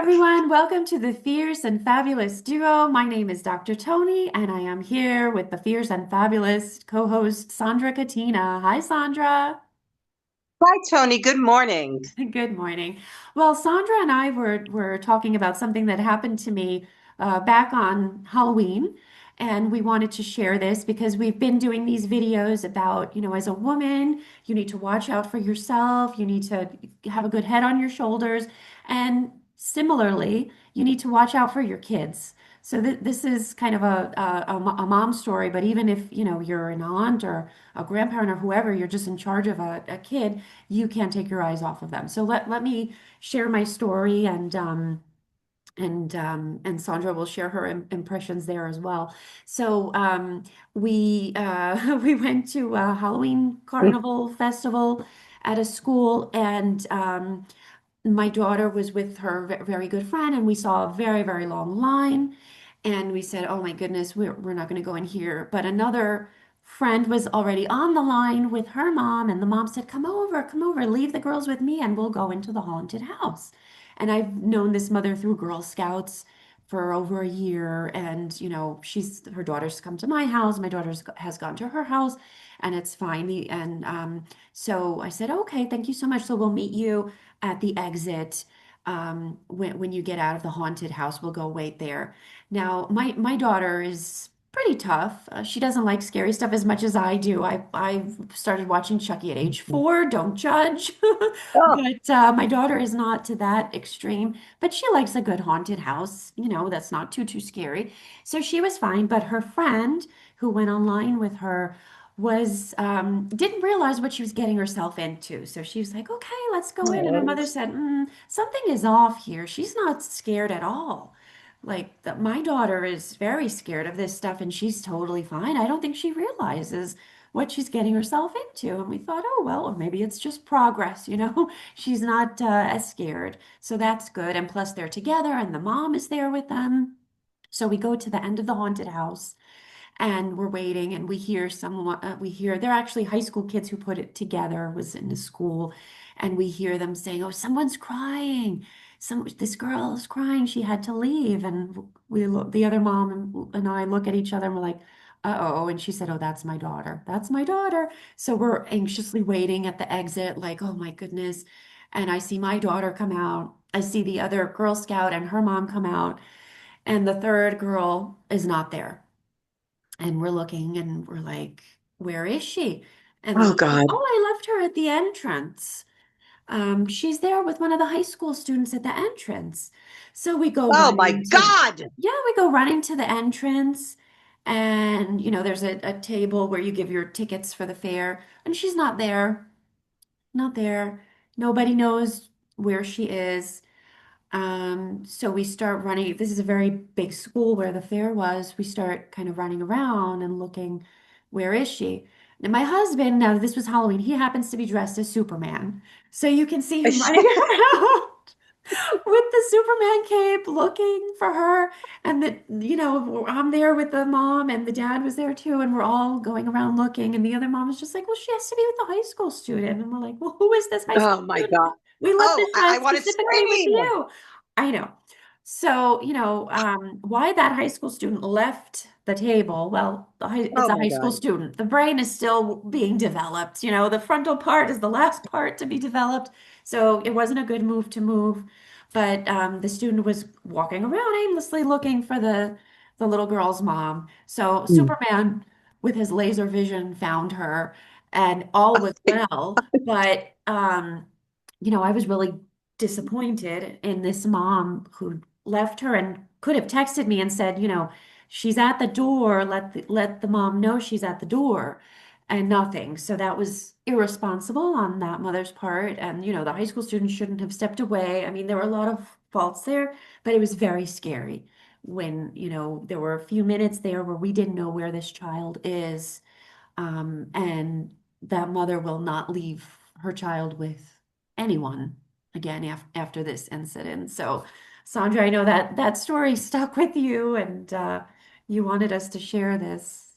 everyone. Welcome to the Fierce and Fabulous Duo. My name is Dr. Tony, and I am here with the Fierce and Fabulous co-host Sandra Katina. Hi, Sandra. Hi, Tony. Good morning. Good morning. Well, Sandra and I were talking about something that happened to me back on Halloween, and we wanted to share this because we've been doing these videos about, as a woman, you need to watch out for yourself, you need to have a good head on your shoulders, and similarly, you need to watch out for your kids. So th this is kind of a mom story, but even if, you're an aunt or a grandparent or whoever, you're just in charge of a kid, you can't take your eyes off of them. So let me share my story and Sandra will share her impressions there as well. So we we went to a Halloween carnival festival at a school, and my daughter was with her very good friend, and we saw a very long line, and we said, oh my goodness, we're not going to go in here. But another friend was already on the line with her mom, and the mom said, come over, leave the girls with me and we'll go into the haunted house. And I've known this mother through Girl Scouts for over a year, and she's her daughter's come to my house, my daughter has gone to her house, and it's fine. And so I said, okay, thank you so much, so we'll meet you at the exit. When you get out of the haunted house, we'll go wait there. Now, my daughter is pretty tough. She doesn't like scary stuff as much as I do. I started watching Chucky at age 4. Don't judge. Oh, But my daughter is not to that extreme. But she likes a good haunted house. That's not too scary. So she was fine. But her friend who went online with her was didn't realize what she was getting herself into. So she was like, "Okay, let's go in." And her mother said, "Something is off here. She's not scared at all." Like my daughter is very scared of this stuff, and she's totally fine. I don't think she realizes what she's getting herself into. And we thought, oh well, or maybe it's just progress. She's not as scared, so that's good. And plus, they're together, and the mom is there with them. So we go to the end of the haunted house, and we're waiting, and we hear someone. We hear they're actually high school kids who put it together. Was in the school, and we hear them saying, "Oh, someone's crying." This girl is crying. She had to leave, and we look. The other mom and I look at each other, and we're like, "Uh-oh!" And she said, "Oh, that's my daughter. That's my daughter." So we're anxiously waiting at the exit, like, "Oh my goodness!" And I see my daughter come out. I see the other Girl Scout and her mom come out, and the third girl is not there. And we're looking, and we're like, "Where is she?" And the oh mom said, God. "Oh, I left her at the entrance." She's there with one of the high school students at the entrance. So we go Oh my running to, God. yeah, we go running to the entrance. And, there's a table where you give your tickets for the fair. And she's not there, not there. Nobody knows where she is. So we start running. This is a very big school where the fair was. We start kind of running around and looking, where is she? Now, my husband, now this was Halloween, he happens to be dressed as Superman. So you can see him running around with the Superman cape looking for her. And I'm there with the mom, and the dad was there too. And we're all going around looking. And the other mom was just like, well, she has to be with the high school student. And we're like, well, who is this high school Oh my student? God. We left Oh, this I want to specifically with scream. you. I know. So, why that high school student left the table? Well, it's Oh a my high school God. student. The brain is still being developed. The frontal part is the last part to be developed. So it wasn't a good move to move. But the student was walking around aimlessly looking for the little girl's mom. So Mm. Superman, with his laser vision, found her, and all was well. But I was really disappointed in this mom who left her and could have texted me and said, she's at the door. Let the mom know she's at the door, and nothing. So that was irresponsible on that mother's part. And the high school student shouldn't have stepped away. I mean, there were a lot of faults there, but it was very scary when, there were a few minutes there where we didn't know where this child is. And that mother will not leave her child with anyone again after this incident. So, Sandra, I know that story stuck with you, and you wanted us to share this.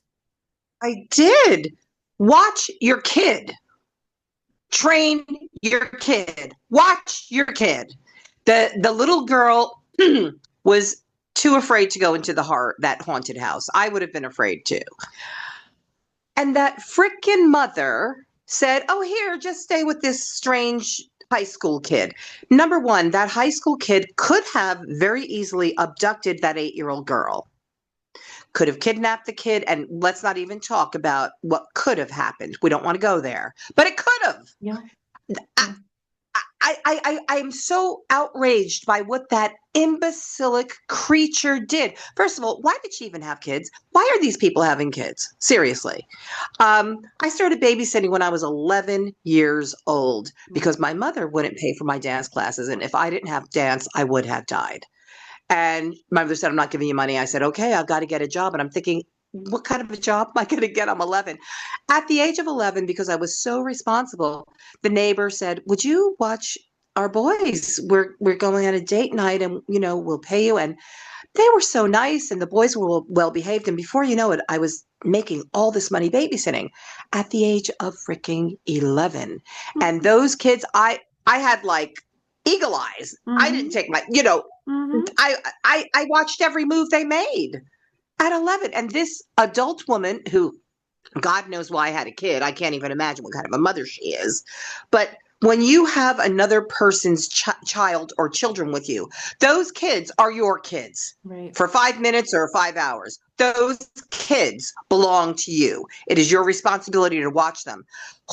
I did. Watch your kid. Train your kid. Watch your kid. The little girl. was too afraid to go into that haunted house. I would have been afraid too. And that freaking mother said, "Oh, here, just stay with this strange high school kid." Number one, that high school kid could have very easily abducted that 8-year-old girl, could have kidnapped the kid. And let's not even talk about what could have happened. We don't want to go there, but it could have. Yeah. I, Yeah. I am so outraged by what that imbecilic creature did. First of all, why did she even have kids? Why are these people having kids? Seriously. I started babysitting when I was 11 years old Mm. because my mother wouldn't pay for my dance classes. And if I didn't have dance, I would have died. And my mother said, "I'm not giving you money." I said, "Okay, I've got to get a job." And I'm thinking, what kind of a job am I going to get? I'm 11. At the age of 11, because I was so responsible, the neighbor said, "Would you watch our boys? We're going on a date night, and we'll pay you." And they were so nice, and the boys were well behaved. And before you know it, I was making all this money babysitting at the age of freaking 11. And those kids, I had like eagle eyes. I didn't Mm-hmm. take my, Mm-hmm. I watched every move they made at 11. And this adult woman who, God knows why I had a kid. I can't even imagine what kind of a mother she is. But when you have another person's child or children with you, those kids are your kids Right. for 5 minutes or 5 hours. Those kids belong to you. It is your responsibility to watch them.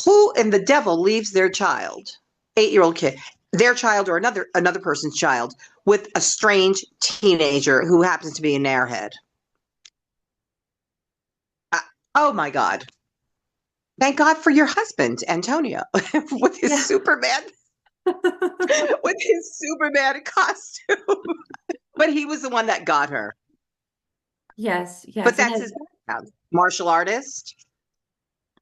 Who in the devil leaves their child, 8-year-old kid, their child or another person's child, with a strange teenager who happens to be an airhead? Uh, oh my God. Thank God for your husband, Antonio, with his Yeah. Superman, with his Superman costume. But he was the one that got her. Yes, But yes. And that's his background. Martial artist,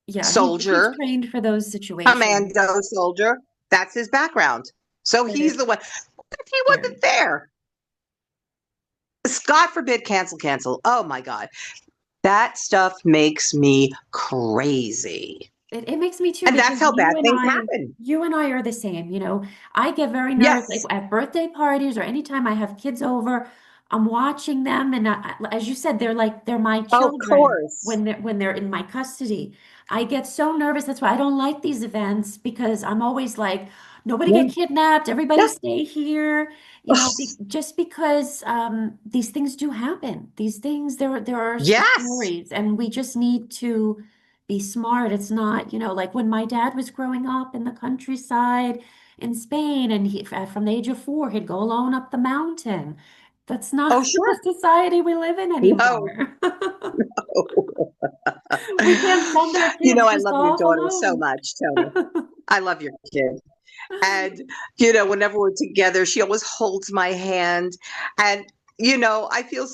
yeah, he's soldier, trained for those situations. commando soldier. That's his background. So But he's the it's one. What if he wasn't scary. there? God forbid, cancel, cancel. Oh my God. That stuff makes me crazy. It makes me too And because that's how bad things happen. you and I are the same, you know. I get very nervous like Yes. at birthday parties or anytime I have kids over, I'm watching them and as you said, they're my Oh, of children course. when they're in my custody. I get so nervous. That's why I don't like these events because I'm always like, nobody Yeah. get kidnapped, everybody Yeah. stay here, you know, just because these things do happen. These things there are Yes. stories and we just need to be smart. It's not, you know, like when my dad was growing up in the countryside in Spain and from the age of 4, he'd go alone up the mountain. That's not Oh, the sure. society we live in No. anymore. We can't send our kids I just love your off daughter so alone. much, Tony. I love your kid. And, whenever we're together, she always holds my hand. And, I feel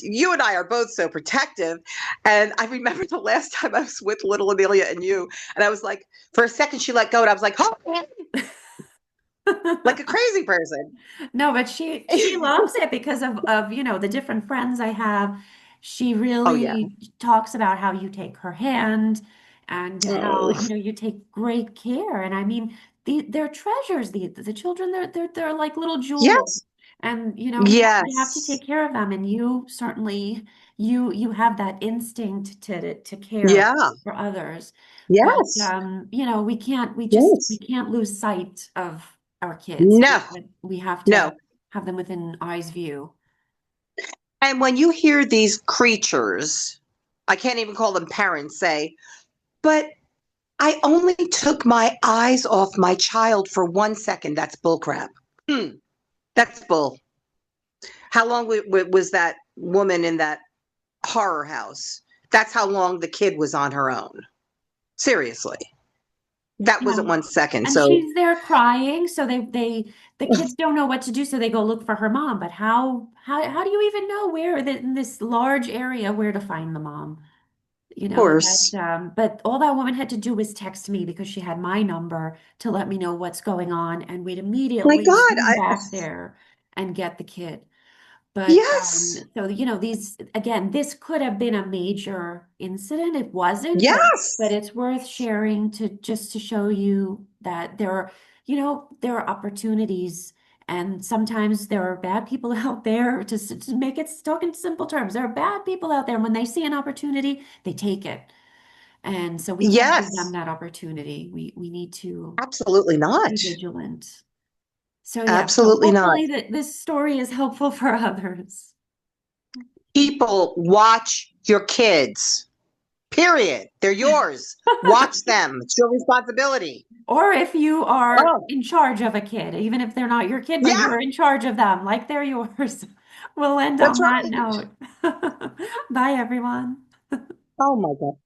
you and I are both so protective. And I remember the last time I was with little Amelia and you, and I was like, for a second, she let go, and I was like, oh, like a crazy person. No, but she loves it because of you know the different friends I have. She Oh, yeah. really talks about how you take her hand and how Oh, you know you take great care. And I mean, they're treasures. The children they're like little jewels. yes. And you know you have to Yes. take care of them. And you certainly you have that instinct to care Yeah. for others. But Yes. you know we Yes. can't lose sight of our kids. No. We have to No. have them within eyes view. And when you hear these creatures, I can't even call them parents, say, but I only took my eyes off my child for 1 second. That's bullcrap. That's bull. How long was that woman in that horror house? That's how long the kid was on her own. Seriously. That Yeah. wasn't 1 second. And So, she's there crying, so the kids don't know what to do, so they go look for her mom. But how do you even know where in this large area where to find the mom? You of know, course, but all that woman had to do was text me because she had my number to let me know what's going on, and we'd my immediately God, zoom back there and get the kid. But yes, so you know, these again, this could have been a major incident. It wasn't, but yes, it's worth sharing to just to show you that there are, you know, there are opportunities And sometimes there are bad people out there, to make it talk in simple terms. There are bad people out there. When they see an opportunity, they take it. And so we can't give them Yes, that opportunity. We need to absolutely not. be vigilant. So yeah, so Absolutely not. hopefully that this story is helpful for others. People, watch your kids. Period. They're yours. Watch them. It's your responsibility. Or if you are Oh, in charge of a kid, even if they're not your kid, but yeah, you're in charge of them, like they're yours. We'll end that's on that right. note. Bye, everyone. Oh my God.